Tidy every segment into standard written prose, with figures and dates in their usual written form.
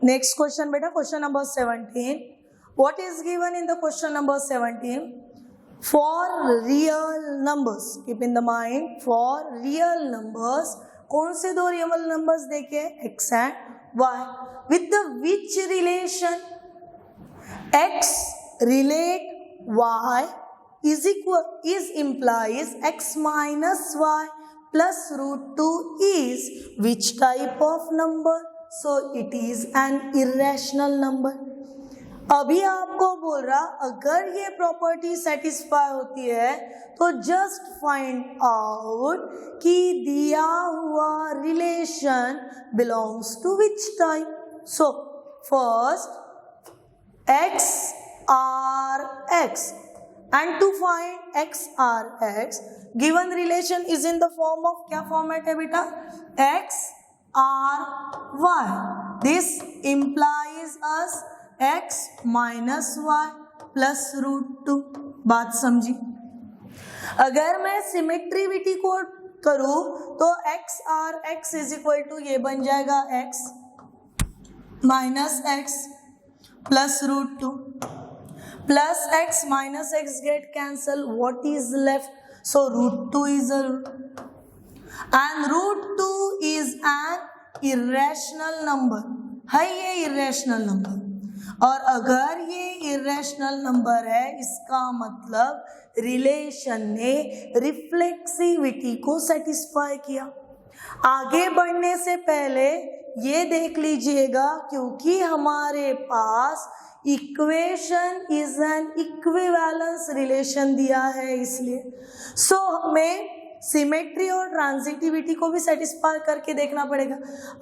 Next question beta, question number 17. What is given in the question number 17? For real numbers, keep in the mind, for real numbers, कौन से दो real numbers देखे, x and y, with the which relation x relate y is implies x minus y plus root 2 is which type of number? So it is an irrational number. अभी आपको बोल रहा अगर ये प्रॉपर्टी सेटिस्फाई होती है तो जस्ट फाइंड आउट कि दिया हुआ relation belongs to which type. So first x r x and to find x r x given relation is in the form of क्या फॉर्मेट है बेटा, x r y. This implies us x minus y plus root 2. बात समझी. अगर मैं सिमेट्रिविटी को करूं तो x r x is equal to ये बन जाएगा x minus x plus root 2 plus x minus x get cancel. What is left? So root 2 is a and root 2 is an irrational number. है ये irrational number, और अगर ये irrational number है इसका मतलब रिलेशन ने रिफ्लेक्सिविटी को सेटिस्फाई किया. आगे बढ़ने से पहले ये देख लीजिएगा क्योंकि हमारे पास equation is an equivalence relation दिया है इसलिए. सो हमें सिमेट्री और ट्रांजिटिविटी को भी सेटिस्फाई करके देखना पड़ेगा.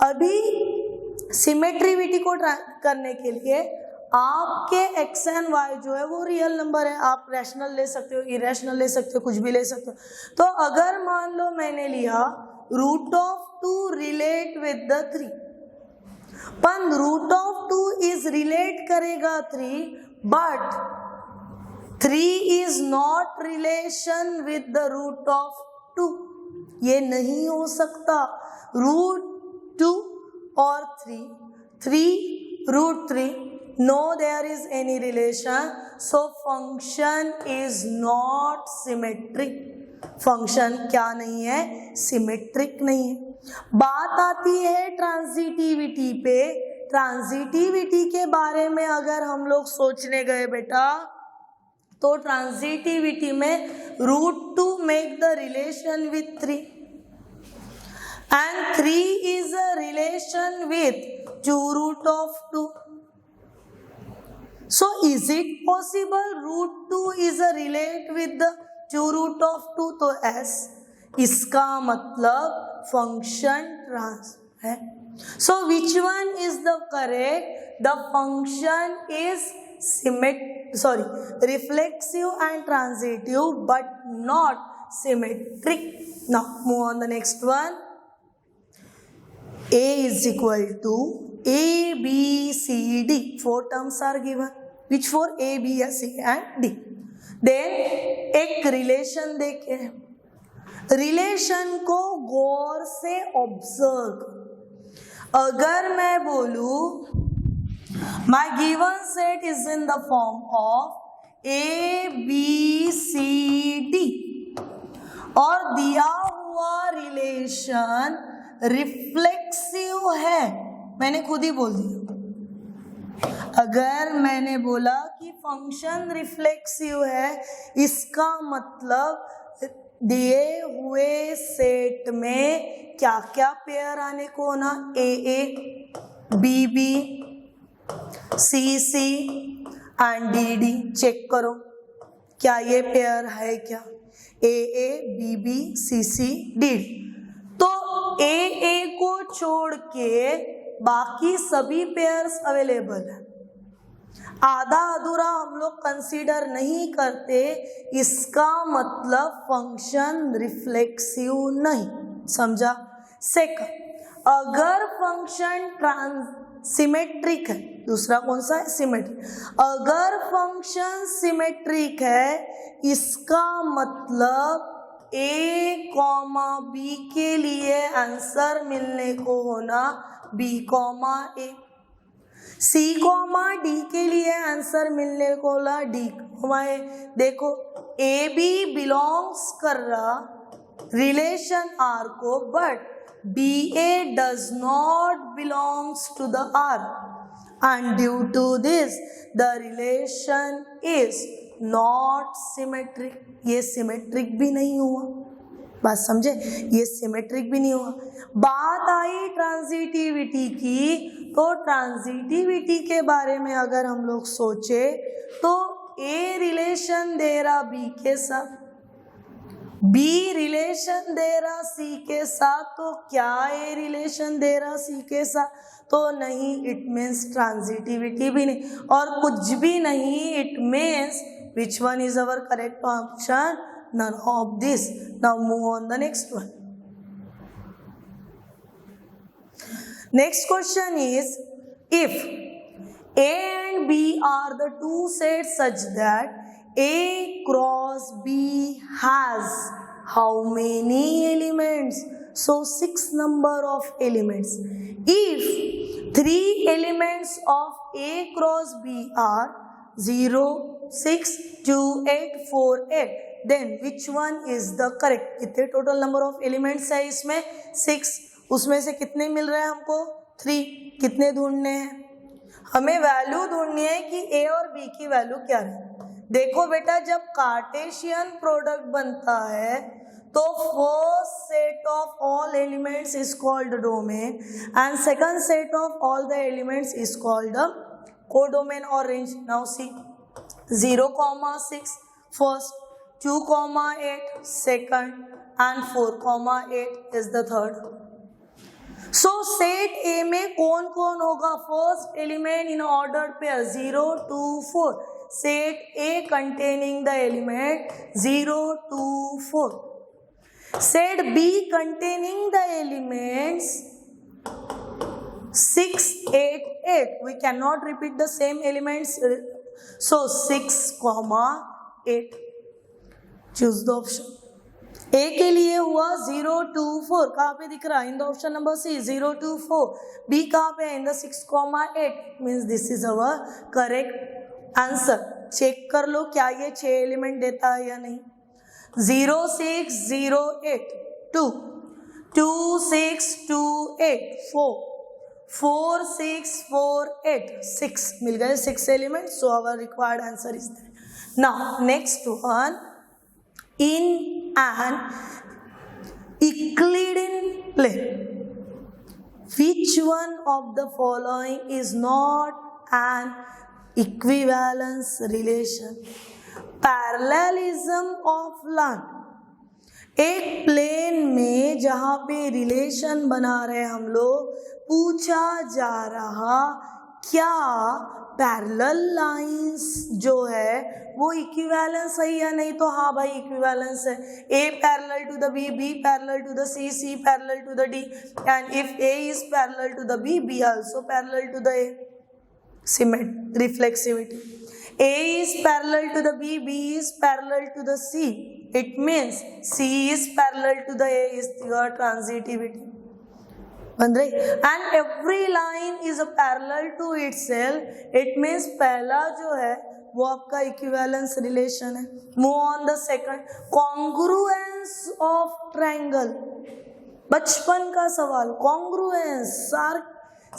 अभी सिमेट्रिविटी को करने के लिए आपके x एंड y जो है वो रियल नंबर है. आप रैशनल ले सकते हो, इरेशनल ले सकते हो, कुछ भी ले सकते हो. तो अगर मान लो मैंने लिया root of 2 relate with the 3, पर रूट ऑफ 2 इज रिलेट करेगा 3 but 3 is not relation with the root of 2. ये नहीं हो सकता. रूट 2 और 3 root 3, no there is any relation, so function is not symmetric. Function क्या नहीं है, सिमेट्रिक नहीं है. बात आती है ट्रांजिटिविटी पे. ट्रांजिटिविटी के बारे में अगर हम लोग सोचने गए बेटा तो ट्रांजिटिविटी में root 2 make the relation with 3 and 3 is a relation with 2 root of 2. So is it possible root 2 is a relate with the 2 root of 2? तो s इसका मतलब फंक्शन ट्रांस है. So which one is the correct? The function is reflexive and transitive but not symmetric. Now move on the next one. A is equal to A, B, C, D. 4 terms are given. Which 4? A, B, C and D. Then एक relation देखे. Relation को गौर से observe. अगर मैं बोलूं my given set is in the form of A, B, C, D और दिया हुआ रिलेशन रिफ्लेक्सिव है. मैंने खुद ही बोल दिया. अगर मैंने बोला कि फंक्शन रिफ्लेक्सिव है इसका मतलब दिए हुए सेट में क्या क्या पेयर आने को होना, A A, B B, C C and D D. Check करो क्या ये पेयर है क्या, A A, B B, C C, D D. तो ए ए को छोड़ के बाकी सभी पेयर्स अवेलेबल है. आधा अधूरा हम लोग कंसीडर नहीं करते. इसका मतलब फंक्शन रिफ्लेक्सिव नहीं. समझा? सेकंड, अगर फंक्शन सिमेट्रिक है, दूसरा कौन सा है, सिमेट्रिक. अगर फंक्शन सिमेट्रिक है इसका मतलब ए कॉमा बी के लिए आंसर मिलने को होना बी कॉमा ए. सी कॉमा डी के लिए आंसर मिलने को ला डी कॉमा ए। देखो ए बी बिलोंग्स कर रहा रिलेशन आर को, but B A does not belongs to the R, and due to this the relation is not symmetric। ये symmetric भी नहीं हुआ, बात समझे, ये सिमेट्रिक भी नहीं हुआ। बात आई ट्रांजिटिविटी की, तो ट्रांजिटिविटी के बारे में अगर हम लोग सोचे तो ए रिलेशन दे रहा बी के साथ, बी रिलेशन दे रहा सी के साथ, तो क्या ए रिलेशन दे रहा सी के साथ, तो नहीं, इट मीन्स ट्रांजिटिविटी भी नहीं और कुछ भी नहीं, it means which one is our correct option, none of this। Now move on the next one। Next question is, if A and B are the two sets such that A cross B has how many elements? So 6 number of elements। If 3 elements of A cross B are 0, 6, 2, 8, 4, 8, then which one is the correct? कितने total number of elements है इसमें? 6। उसमें से कितने मिल रहे हैं हमको? 3। कितने ढूंढने हैं? हमें वैल्यू ढूंढनी है कि ए और बी की वैल्यू क्या है। देखो बेटा, जब कार्टेशियन प्रोडक्ट बनता है तो first set of all elements is called domain and second set of all the elements is called the codomain और range. Now see 0,6 first, 2,8 second and 4,8 is the third। So set A में कौन कौन होगा? First element in order pair 0, 2, 4। Set A containing the element 0, 2, 4। Set B containing the elements 6, 8, 8। We cannot repeat the same elements, so 6,8। Choose the option। A के लिए हुआ 0, 2, 4, कहाँ पे दिख रहा है? In the option number C 0, 2, 4। B कहाँ पे है? In the 6,8। Means this is our correct answer. Check कर लो क्या ये 6 एलिमेंट देता है या नहीं। 0, 6, 0, 8, 2, 2, 6, 2, 8, 4, 4, 6, 4, 8, 6 मिल गए 6 element. So our required answer is that. Now next one, in an Euclidean plane, which one of the following is not an equivalence relation? Parallelism of line। एक प्लेन में जहाँ पे रिलेशन बना रहे हम लोग, पूछा जा रहा क्या पैरेलल लाइंस जो है वो इक्विवेलेंस है या नहीं? तो हाँ भाई इक्विवेलेंस है। A parallel to the B, B parallel to the C, C parallel to the D, and if A is parallel to the B, B also parallel to the A। Symmetry, reflexivity. A is parallel to the B, B is parallel to the C, it means C is parallel to the A is your transitivity। बन रही? And every line is a parallel to itself, it means पहला जो है वो आपका equivalence relation है। Move on the second, congruence of triangle. बचपन का सवाल, कॉन्ग्रुएंस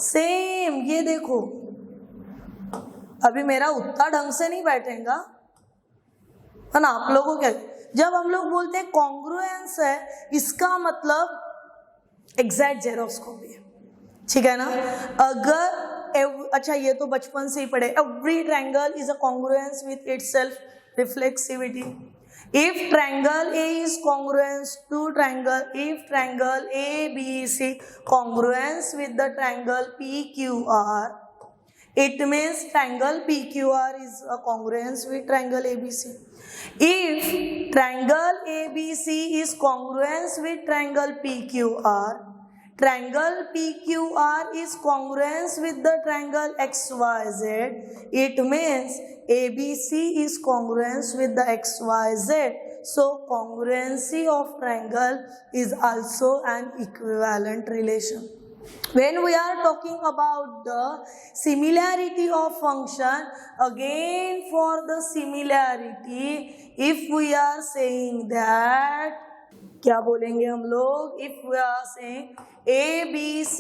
सेम। ये देखो अभी मेरा उत्तर ढंग से नहीं बैठेगा है ना, आप लोगों के जब हम लोग बोलते हैं कॉन्ग्रुएंस है, इसका मतलब एग्जैक्ट जेरोक्स कॉपी है, ठीक है ना। अगर अच्छा ये तो बचपन से ही पढ़े, every triangle is a congruence with itself, reflexivity. If triangle A is congruence to triangle, if triangle A B C congruence with the triangle P Q R, it means triangle PQR is a congruence with triangle ABC. If triangle ABC is congruence with triangle PQR, triangle PQR is congruence with the triangle XYZ, it means ABC is congruence with the XYZ. So congruency of triangle is also an equivalent relation. When we are talking about the similarity of function, again for the similarity, if we are saying that, क्या बोलेंगे हम लोग? If we are saying ABC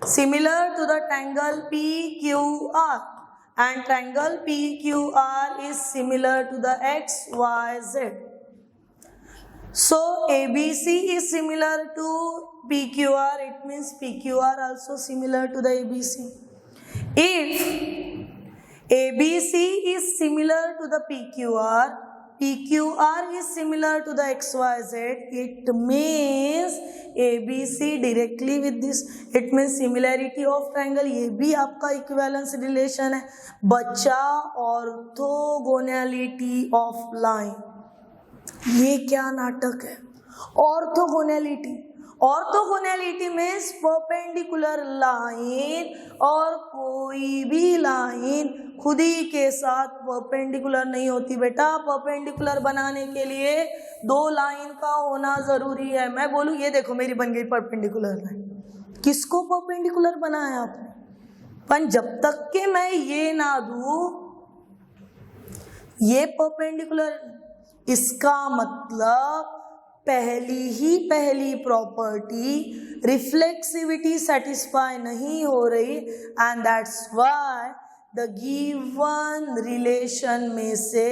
similar to the triangle PQR and triangle PQR is similar to the XYZ. So ABC is similar to PQR, it means PQR also similar to the ABC. If ABC is similar to the PQR, PQR is similar to the XYZ, it means ABC directly with this, it means similarity of triangle. ये भी आपका equivalence relation है. बच्चा orthogonality of line. ये क्या नाटक है? Orthogonality. Orthogonality means perpendicular line, और कोई भी लाइन खुद ही के साथ परपेंडिकुलर नहीं होती बेटा. परपेंडिकुलर बनाने के लिए दो लाइन का होना जरूरी है. मैं बोलूँ ये देखो मेरी बन गई परपेंडिकुलर लाइन. किसको परपेंडिकुलर बनाया आपने? पर जब तक के मैं ये ना दूं ये परपेंडिकुलर, इसका मतलब पहली प्रॉपर्टी रिफ्लेक्सिविटी सेटिस्फाई नहीं हो रही, and that's why the given relation में से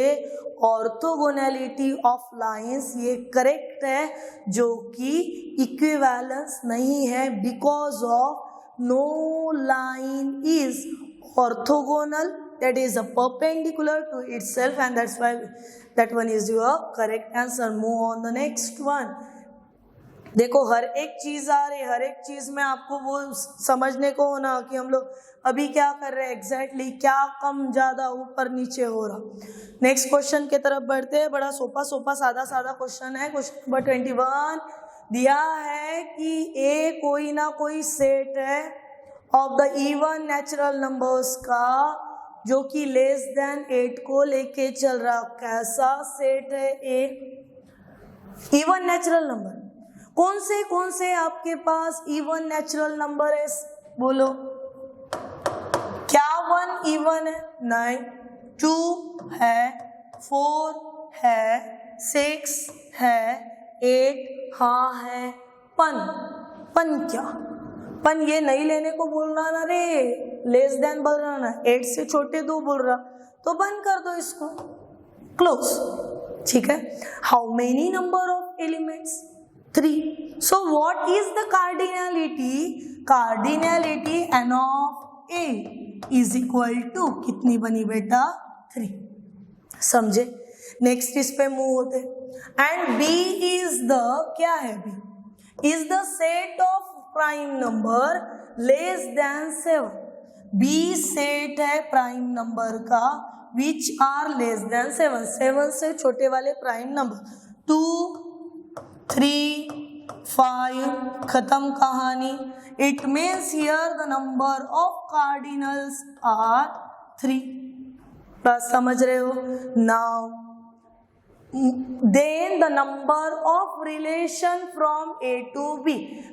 ऑर्थोगोनैलिटी ऑफ लाइंस ये करेक्ट है, जो कि इक्विवेलेंस नहीं है, because of no line is orthogonal, that is a perpendicular to itself, and that's why that one is your correct answer. Move on the next one. देखो हर एक चीज आ रही, हर एक चीज में आपको वो समझने को होना कि हम लोग अभी क्या कर रहे हैं, एग्जैक्टली क्या कम ज्यादा ऊपर नीचे हो रहा. नेक्स्ट क्वेश्चन की तरफ बढ़ते हैं. बड़ा सोपा सादा क्वेश्चन है. क्वेश्चन नंबर 21 दिया है कि ए कोई ना कोई सेट है of the even natural numbers का, जो कि लेस देन 8 को लेके चल रहा. कैसा सेट है ए? Even natural number. कौन से आपके पास इवन नेचुरल नंबर है? बोलो. क्या 1 इवन है? नहीं. 2 है, 4 है, 6 है, 8 हाँ है. पन क्या? पन ये नहीं लेने को बोल रहा ना रे, लेस देन बोल रहा ना, 8 से छोटे 2 बोल रहा, तो बंद कर दो इसको. क्लोज. ठीक है. How many number of elements? 3. So what is the cardinality? Cardinality n of a is equal to कितनी बनी बेटा? 3. समझे? नेक्स्ट इस पे मूव होते. एंड b इज द, क्या है b? Is the set of prime number less than 7. B set है प्राइम नंबर का विच आर लेस देन 7. 7 से छोटे वाले प्राइम नंबर 2, 3, 5. खत्म कहानी. It means here the number of cardinals are 3. बस समझ रहे हो? Now then the number of relation from A to B.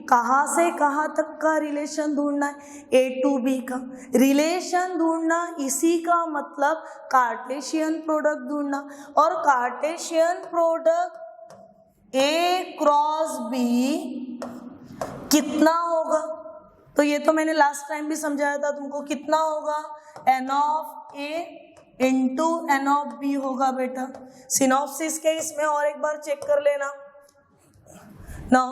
कहाँ से कहाँ तक का रिलेशन ढूंढना है? A to B का रिलेशन ढूंढना, इसी का मतलब कार्टेशियन प्रोडक्ट ढूंढना. और Cartesian product A cross B कितना होगा? तो ये तो मैंने लास्ट टाइम भी समझाया था तुमको. कितना होगा? n of A into n of B होगा बेटा. सिनॉप्सिस के इसमें और एक बार चेक कर लेना ना.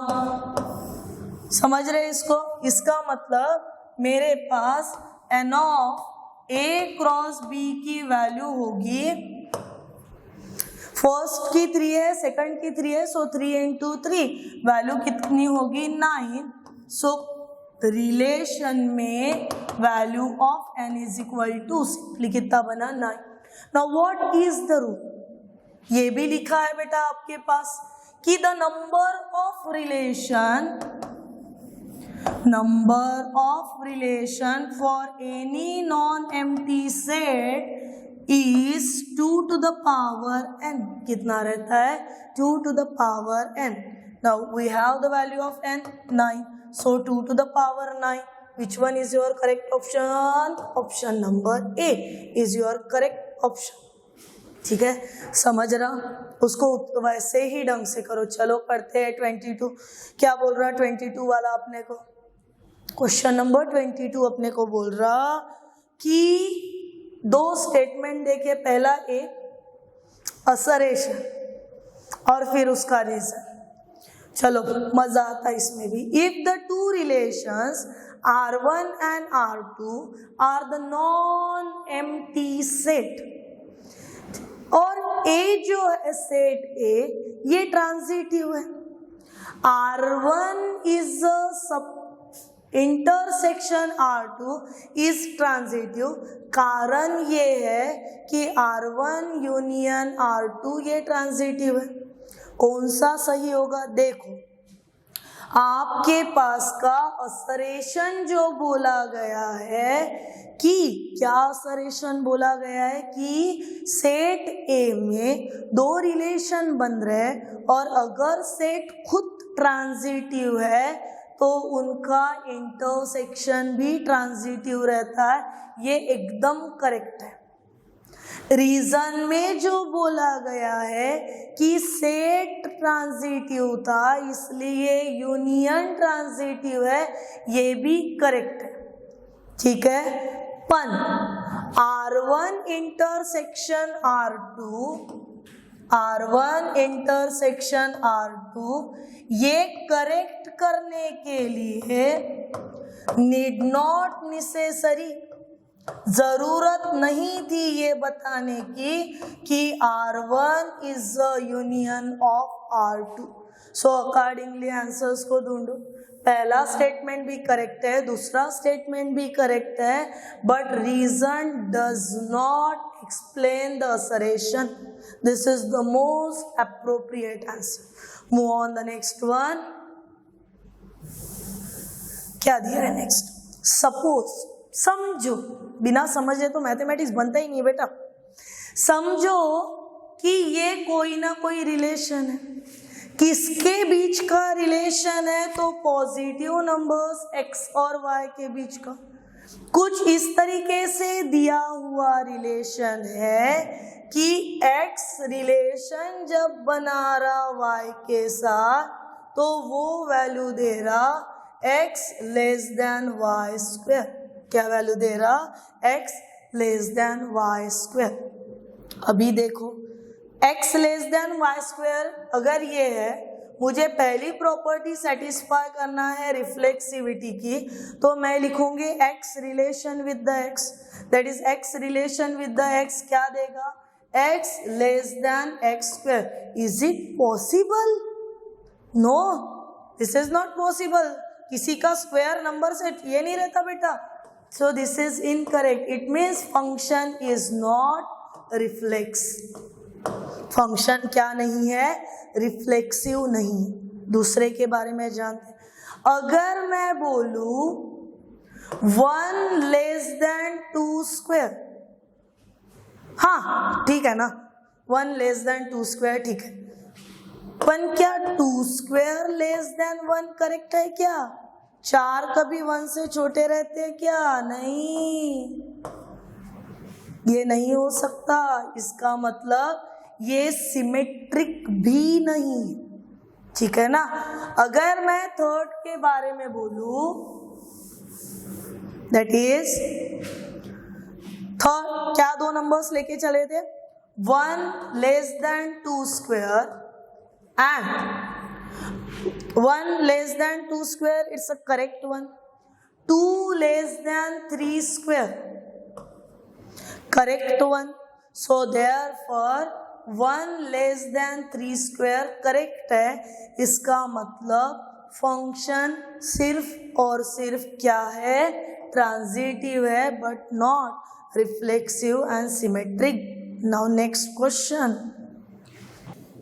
समझ रहे इसको? इसका मतलब मेरे पास n of A cross B की वैल्यू होगी, फर्स्ट की 3 है, सेकंड की 3 है, सो 3 इंटू 3 वैल्यू कितनी होगी? 9. सो रिलेशन में value of n is equal to simply कितना बना? 9. Now what is the rule? ये भी लिखा है बेटा आपके पास कि the number of relation for any non empty set is 2 to the power n. कितना रहता है? 2 to the power n. Now we have the value of n 9. So 2 to the power 9. Which one is your correct option? Option number A is your correct option. ठीक है, समझ रहा, उसको वैसे ही ढंग से करो. चलो पढ़ते हैं 22. क्या बोल रहा 22 वाला अपने को? क्वेश्चन नंबर 22 अपने को बोल रहा कि दो स्टेटमेंट देके, पहला ए असरेशन और फिर उसका रीजन. चलो मजा आता है इसमें भी. If the two relations R1 and R2 are the non-empty set, और A जो है सेट A ये ट्रांजिटिव है. R1 is a sub intersection R2 is transitive. कारण ये है कि R1 यूनियन R2 ये ट्रांजिटिव है. कौन सा सही होगा? देखो, आपके पास का असरेशन जो बोला गया है कि क्या असरेशन बोला गया है कि सेट ए में दो रिलेशन बन रहे और अगर सेट खुद ट्रांजिटिव है तो उनका इंटरसेक्शन भी ट्रांजिटिव रहता है. ये एकदम करेक्ट है. रीजन में जो बोला गया है कि सेट ट्रांजिटिव था इसलिए यूनियन ट्रांजिटिव है, ये भी करेक्ट है. ठीक है, पन R1 इंटरसेक्शन R2 ये करेक्ट करने के लिए नीड नॉट नेसेसरी, जरूरत नहीं थी ये बताने की कि R1 is a union of R2. So accordingly answers को ढूंढो. पहला स्टेटमेंट भी करेक्ट है, दूसरा स्टेटमेंट भी करेक्ट है, but reason does not explain the assertion. This is the most appropriate answer. Move on the next one. क्या दिया है नेक्स्ट? सपोज, समझो, बिना समझे तो मैथमेटिक्स बनता ही नहीं बेटा. समझो कि ये कोई ना कोई रिलेशन है. किसके बीच का रिलेशन है? तो पॉजिटिव नंबर्स x और y के बीच का. कुछ इस तरीके से दिया हुआ रिलेशन है कि x रिलेशन जब बना रहा y के साथ तो वो वैल्यू दे रहा x less than y square. क्या वैल्यू दे रहा? x less than y square. अभी देखो, x less than y square अगर ये है, मुझे पहली प्रॉपर्टी सेटिस्फाई करना है रिफ्लेक्सिविटी की, तो मैं लिखूंगी x relation with the x, that is x relation with the x क्या देगा? x less than x square. Is it possible? No, this is not possible. किसी का स्क्वायर नंबर सेट ये नहीं रहता बेटा. So this is incorrect. It means function is not reflexive. Function क्या नहीं है? Reflexive नहीं. दूसरे के बारे में जानते हैं. अगर मैं बोलूं 1 लेस देन 2 स्क्वायर, हाँ ठीक है ना, 1 लेस देन 2 स्क्वायर ठीक है. पर क्या 2 स्क्वायर लेस देन 1 करेक्ट है क्या? 4 कभी 1 से छोटे रहते हैं क्या? नहीं, ये नहीं हो सकता. इसका मतलब ये सिमेट्रिक भी नहीं. ठीक है ना. अगर मैं थर्ड के बारे में बोलूं, दैट इज थर्ड, क्या दो नंबर्स लेके चले थे? 1 less than 2 square and 1 less than 2 square, it's a correct one. 2 less than 3 square, correct one. So therefore 1 less than 3 square correct है. इसका मतलब फंक्शन सिर्फ और सिर्फ क्या है? ट्रांजिटिव है, but not reflexive and symmetric. Now next question.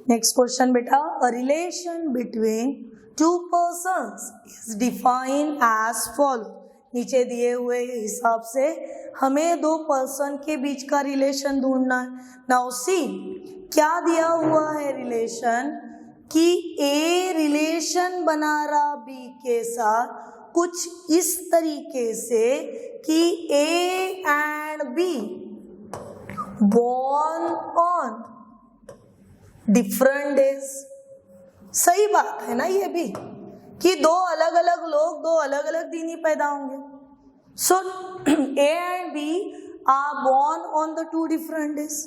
Next question बेटा, a relation between two persons is defined as follow. नीचे दिए हुए हिसाब से हमें दो पर्सन के बीच का रिलेशन ढूंढना है. नाउ सी, क्या दिया हुआ है रिलेशन कि ए रिलेशन बना रहा बी के साथ कुछ इस तरीके से कि A and B born on different days। सही बात है ना ये भी कि दो अलग अलग लोग दो अलग अलग दिन ही पैदा होंगे। So A and B are born on the two different days।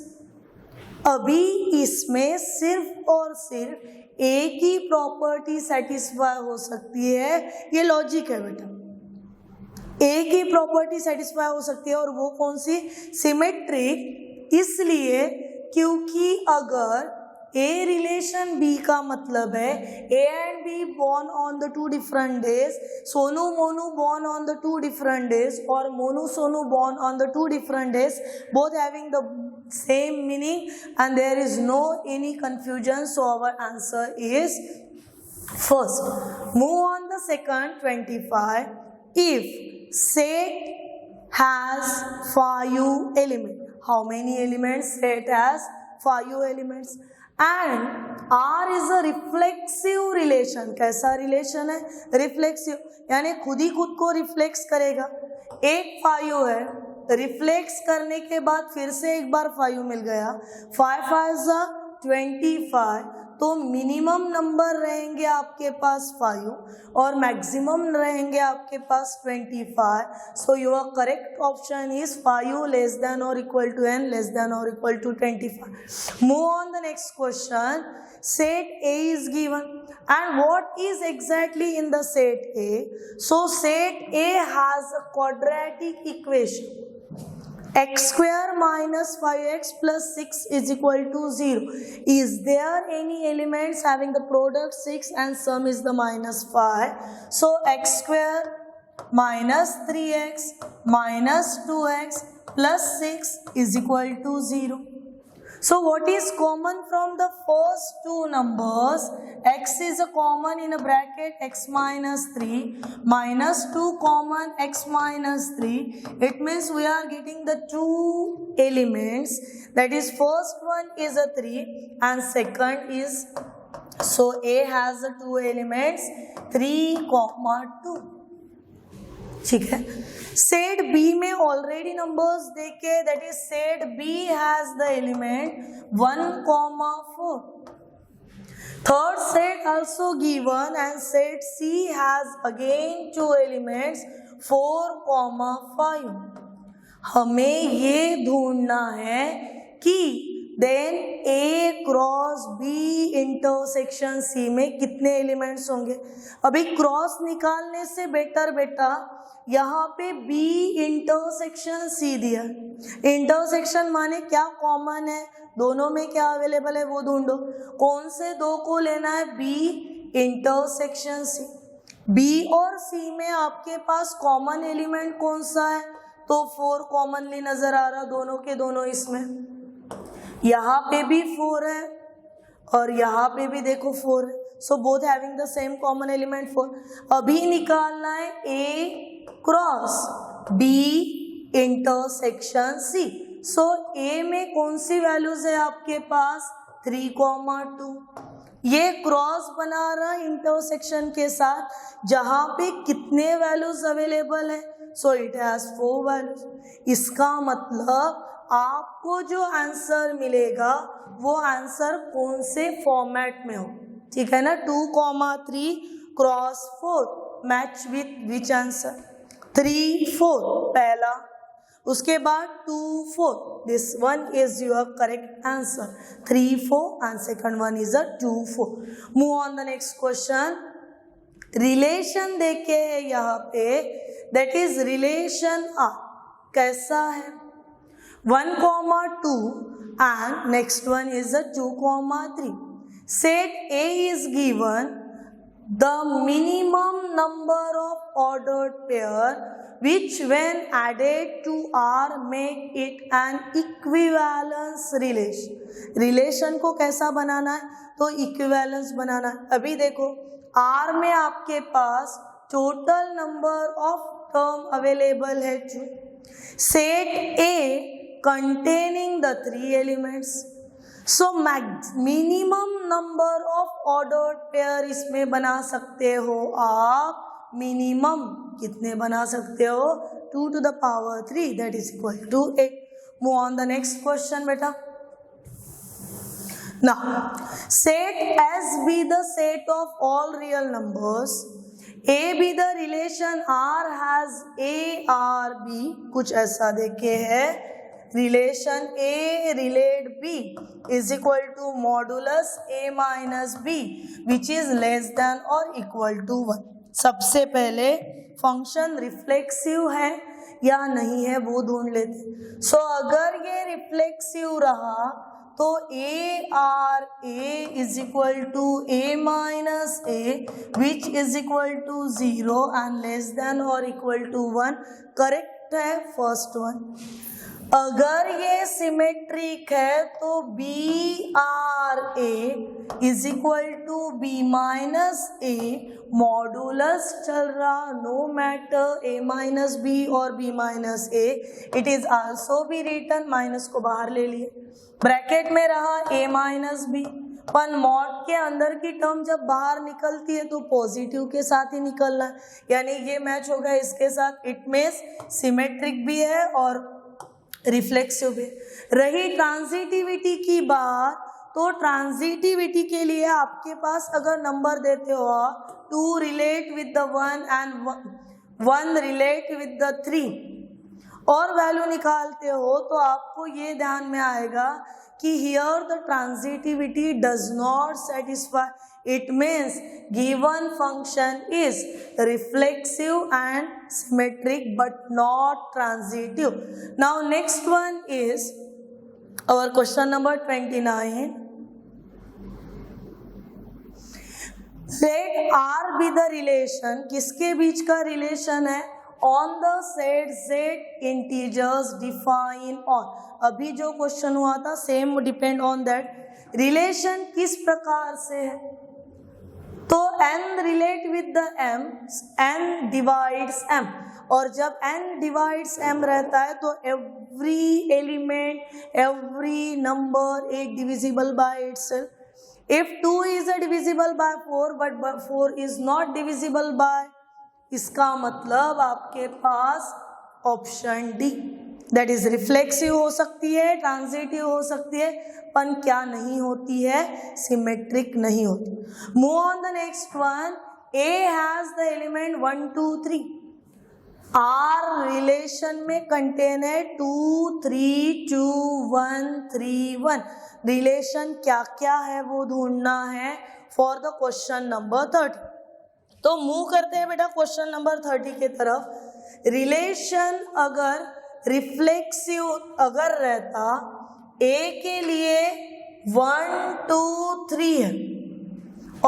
अभी इसमें सिर्फ और सिर्फ एक ही प्रॉपर्टी सेटिस्फाई हो सकती है, ये लॉजिक है बेटा। एक ही प्रॉपर्टी सेटिस्फाई हो सकती है और वो कौन सी? सिमेट्रिक। इसलिए क्योंकि अगर ए रिलेशन बी का मतलब है A and B born on the two different days, Sonu Monu born on the two different days और Monu Sonu born on the two different days, both having the same meaning and there is no any confusion, so our answer is first। Move on the second 25। If set has 5 elements, how many elements? Set has 5 elements and R is a reflexive relation। कैसा relation है? Reflexive, यानी खुद ही खुद को reflex करेगा। एक 5 है, reflex करने के बाद फिर से एक बार 5 मिल गया, 5 5 25, तो मिनिमम नंबर रहेंगे आपके पास 5 और मैक्सिमम रहेंगे आपके पास 25। So your correct option is 5 less than और equal to n less than और equal to 25। Move on the next question. Set A is given and what is exactly in the set A? So set A has a quadratic equation, x square minus 5x plus 6 is equal to 0. Is there any elements having the product 6 and sum is the minus 5? So x square minus 3x minus 2x plus 6 is equal to 0. So what is common from the first two numbers? X is a common in a bracket x minus 3 minus 2 common x minus 3. It means we are getting the two elements, that is first one is a 3 and second is, so A has the two elements 3, 2। ठीक है। Set B में already numbers देखे, that is set B has the element 1, 4। Third set also given and set C has again 2 elements 4, 5। हमें ये ढूंढना है कि then A cross B intersection C में कितने एलिमेंट्स होंगे। अभी क्रॉस निकालने से बेटर बेटा यहाँ पे बी इंटरसेक्शन सी दिया। इंटरसेक्शन माने क्या? कॉमन है, दोनों में क्या अवेलेबल है वो ढूंढो। कौन से दो को लेना है? बी इंटरसेक्शन सी। बी और सी में आपके पास कॉमन एलिमेंट कौन सा है? तो 4 कॉमनली नजर आ रहा दोनों के दोनों। इसमें यहाँ पे भी 4 है और यहाँ पे भी देखो 4 है, so both having the same common element 4। अभी निकालना है ए क्रॉस बी इंटरसेक्शन सी। सो ए में कौन सी वैल्यूज है आपके पास? 3, 2। ये क्रॉस बना रहा इंटरसेक्शन के साथ जहां पे कितने वैल्यूज अवेलेबल है? So it has 4 values. इसका मतलब आपको जो आंसर मिलेगा वो आंसर कौन से फॉर्मेट में हो, ठीक है ना? 2, 3 cross 4 match with which answer? 3, 4 पहला, उसके बाद 2, 4, this one is your correct answer. 3, 4 and second one is 2, 4। Move on the next question. Relation देखे है यहाँ पे, दैट इज रिलेशन आर। कैसा है? 1, 2 and next one is a 2, 3. Set A is given the minimum number of ordered pair which when added to R make it an equivalence relation. Relation को कैसा बनाना है? तो equivalence बनाना है। अभी देखो R में आपके पास total number of term available है 2। Set A containing the 3 elements, so minimum number of ordered pair इसमें बना सकते हो आप, मिनिमम कितने बना सकते हो, 2 to the power 3 that is equal to 8. Move on the next question बेटा. Now set S be the set of all real numbers, A be the relation R has A R B. कुछ ऐसा देखे है, relation A relate B is equal to modulus A minus B which is less than or equal to 1. सबसे पहले function reflexive है या नहीं है वो ढूंढ लेते. सो अगर ये रिफ्लेक्सिव रहा तो A R A is equal to A minus A which is equal to 0 and less than और इक्वल टू 1. करेक्ट है फर्स्ट वन. अगर ये सिमेट्रिक है तो B R A is equal to B minus A, modulus चल रहा no matter A minus B और B minus A. It is also be written, minus को बाहर ले लिए, ब्रैकेट में रहा ए माइनस बी. पर मॉड के अंदर की टर्म जब बाहर निकलती है तो पॉजिटिव के साथ ही निकलना है, यानी ये मैच होगा इसके साथ. इट मींस सिमेट्रिक भी है और रिफ्लेक्सिव भी. रही ट्रांजिटिविटी की बात, तो ट्रांजिटिविटी के लिए आपके पास अगर नंबर देते हो 2 relate with the 1 and 1 relate with the 3 और वैल्यू निकालते हो तो आपको ये ध्यान में आएगा कि here the transitivity does not satisfy. It means given function is reflexive and symmetric but not transitive. Now next one is our question number 29. Let R be the relation. किसके बीच का रिलेशन है? On the set Z integers define on. अभी जो question हुआ था same depend on that. Relation किस प्रकार से है? तो n relate with the m, n divides m, और जब n डिवाइड्स m रहता है तो एवरी एलिमेंट एवरी नंबर एक divisible by itself. If 2 is a divisible by 4 but 4 is not divisible by, इसका मतलब आपके पास option D that is reflexive हो सकती है, ट्रांजिटिव हो सकती है, पर क्या नहीं होती है, सिमेट्रिक नहीं होती. Move on the next one. A has the element 1 2 3. R relation में कंटेन है 2 3 2 1 3 1. रिलेशन क्या क्या है वो ढूंढना है फॉर द क्वेश्चन नंबर 30. तो मूव करते हैं बेटा क्वेश्चन नंबर 30 के तरफ. रिलेशन अगर रिफ्लेक्सिव अगर रहता, ए के लिए 1 2 3 है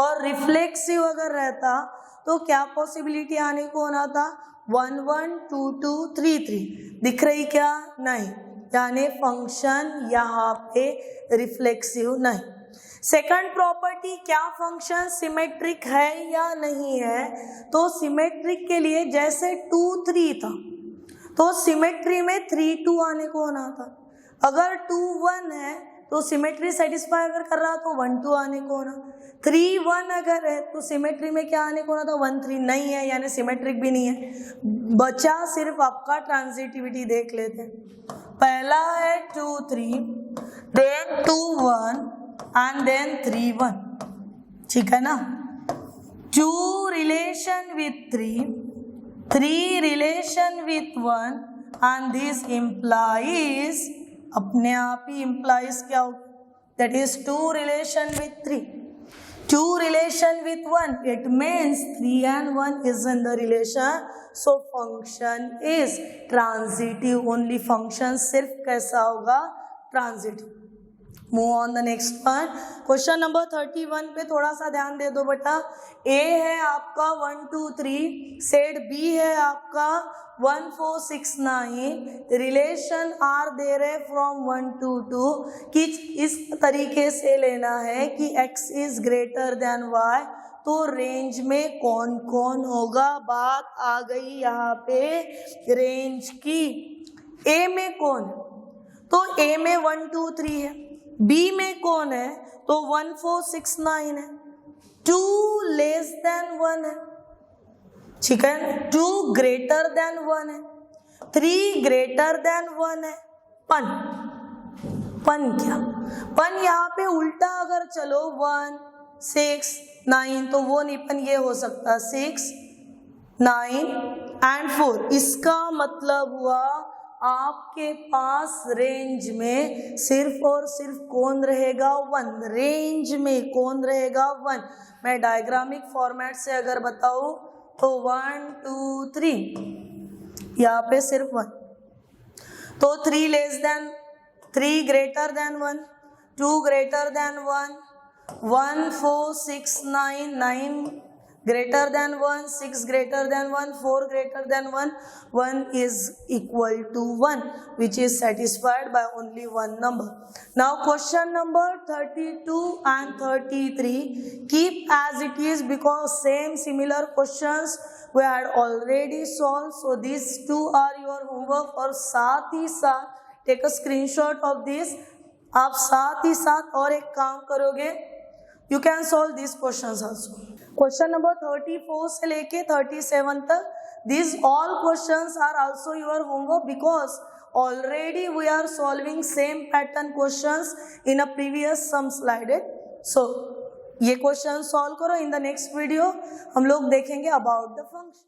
और रिफ्लेक्सिव अगर रहता तो क्या पॉसिबिलिटी आने को होना था, 1 1 2 2 3 3. दिख रही क्या? नहीं, यानी फंक्शन यहाँ पे रिफ्लेक्सिव नहीं. सेकंड प्रॉपर्टी, क्या फंक्शन सिमेट्रिक है या नहीं है? तो सिमेट्रिक के लिए जैसे 2 3 था तो सिमेट्री में 3 2 आने को होना था. अगर 2 1 है तो सिमेट्री सेटिस्फाई अगर कर रहा तो 1 2 आने को होना. 3 1 अगर है तो सिमेट्री में क्या आने को होना था, 1 3. नहीं है, यानी सिमेट्रिक भी नहीं है. बचा सिर्फ आपका ट्रांजिटिविटी. देख लेते हैं. पहला है 2 3, देन 2 1 एंड देन 3 1. ठीक है ना. 2 relation with 3 relation with 1 and this implies, अपने आप ही इम्प्लाइज क्या हो, that is 2 relation with 3. 2 relation with 1, it means 3 and 1 is in the relation, so function is transitive. only function सिर्फ कैसा होगा, transitive. Move on the next one. Question number 31 पे थोड़ा सा ध्यान दे दो बेटा. ए है आपका 1 2 3, सेट बी है आपका 1 4 6 9. रिलेशन आर दे रहे फ्रॉम 1 to 2 कि इस तरीके से लेना है कि x is greater than y. तो रेंज में कौन कौन होगा, बात आ गई यहाँ पे रेंज की. ए में कौन, तो ए में 1 2 3 है, बी में कौन है? तो 1 4 6 9 है, 2 लेस देन 1 है, ठीक है, 2 ग्रेटर देन 1 है, 3 ग्रेटर देन 1 है। पन क्या? पन यहाँ पे उल्टा अगर चलो 1 6 9 तो वो नहीं, पन ये हो सकता 6 9 एंड 4। इसका मतलब हुआ आपके पास रेंज में सिर्फ और सिर्फ कौन रहेगा? 1। रेंज में कौन रहेगा? 1। मैं डायग्रामिक फॉर्मेट से अगर बताऊं तो 1 2 3, यहाँ पे सिर्फ 1, तो 3 less than 3 greater than 1, 2 greater than 1, 1 4 6 9, 9 greater than 1, 6 greater than 1, 4 greater than 1, 1 is equal to 1, which is satisfied by only one number. Now question number 32 and 33 keep as it is because same similar questions we had already solved. So these two are your homework और साथ ही साथ take a screenshot of this. आप साथ ही साथ और एक काम करोगे, you can solve these questions also. Question number 34 से लेके 37 तक, these all questions are also your homework because already we are solving same pattern questions in a previous sum slide. So ये question solve करो. In the next video हम लोग देखेंगे about the function.